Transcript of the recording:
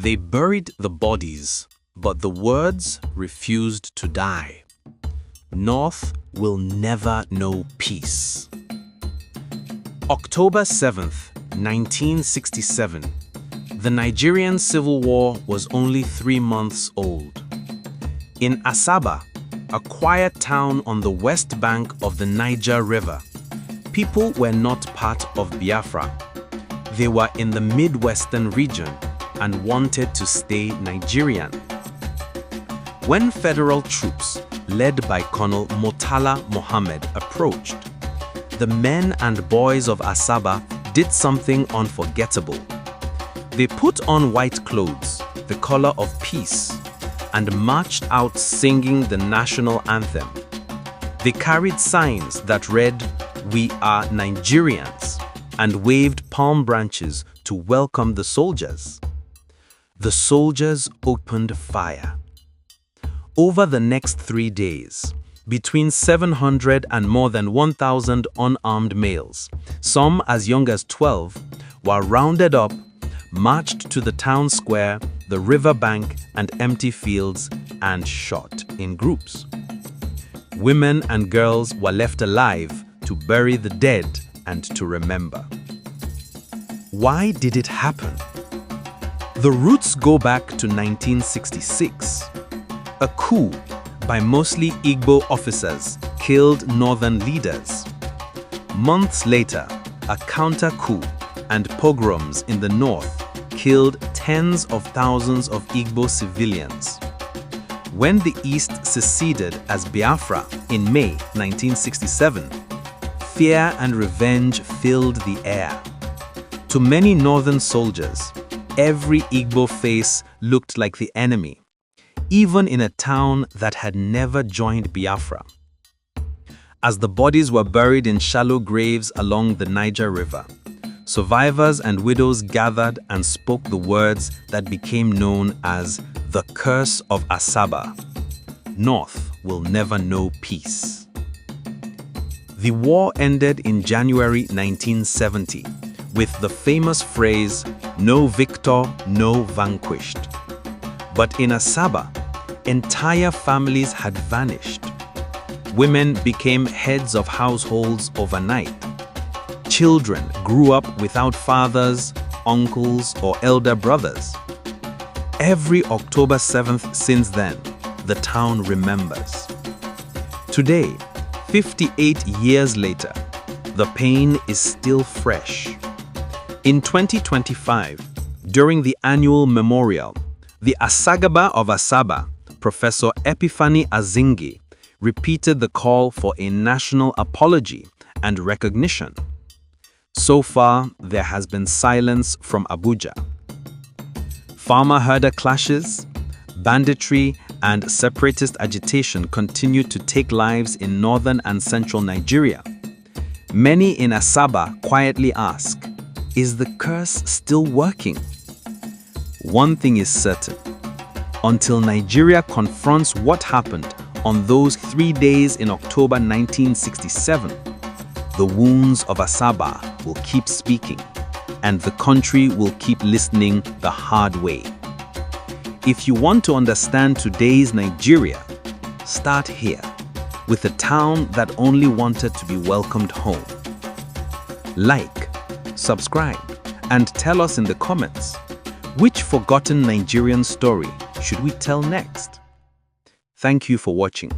They buried the bodies, but the words refused to die. North will never know peace. October 7th, 1967. The Nigerian Civil War was only 3 months old. In Asaba, a quiet town on the west bank of the Niger River, people were not part of Biafra. They were in the Midwestern region and wanted to stay Nigerian. When federal troops, led by Colonel Murtala Mohammed, approached, the men and boys of Asaba did something unforgettable. They put on white clothes, the color of peace, and marched out singing the national anthem. They carried signs that read, "We are Nigerians," and waved palm branches to welcome the soldiers. The soldiers opened fire. Over the next 3 days, between 700 and more than 1,000 unarmed males, some as young as 12, were rounded up, marched to the town square, the river bank, and empty fields, and shot in groups. Women and girls were left alive to bury the dead and to remember. Why did it happen? The roots go back to 1966. A coup by mostly Igbo officers killed northern leaders. Months later, a counter-coup and pogroms in the north killed tens of thousands of Igbo civilians. When the East seceded as Biafra in May 1967, fear and revenge filled the air. To many northern soldiers, every Igbo face looked like the enemy, even in a town that had never joined Biafra. As the bodies were buried in shallow graves along the Niger River, survivors and widows gathered and spoke the words that became known as the Curse of Asaba. North will never know peace. The war ended in January 1970 with the famous phrase, "No victor, no vanquished." But in Asaba, entire families had vanished. Women became heads of households overnight. Children grew up without fathers, uncles, or elder brothers. Every October 7th since then, the town remembers. Today, 58 years later, the pain is still fresh. In 2025, during the annual memorial, the Asagaba of Asaba, Professor Epiphany Azingi, repeated the call for a national apology and recognition. So far, there has been silence from Abuja. Farmer-herder clashes, banditry, and separatist agitation continue to take lives in northern and central Nigeria. Many in Asaba quietly ask, is the curse still working? One thing is certain. Until Nigeria confronts what happened on those 3 days in October 1967, the wounds of Asaba will keep speaking, and the country will keep listening the hard way. If you want to understand today's Nigeria, start here, with a town that only wanted to be welcomed home. Like, subscribe, and tell us in the comments, which forgotten Nigerian story should we tell next? Thank you for watching.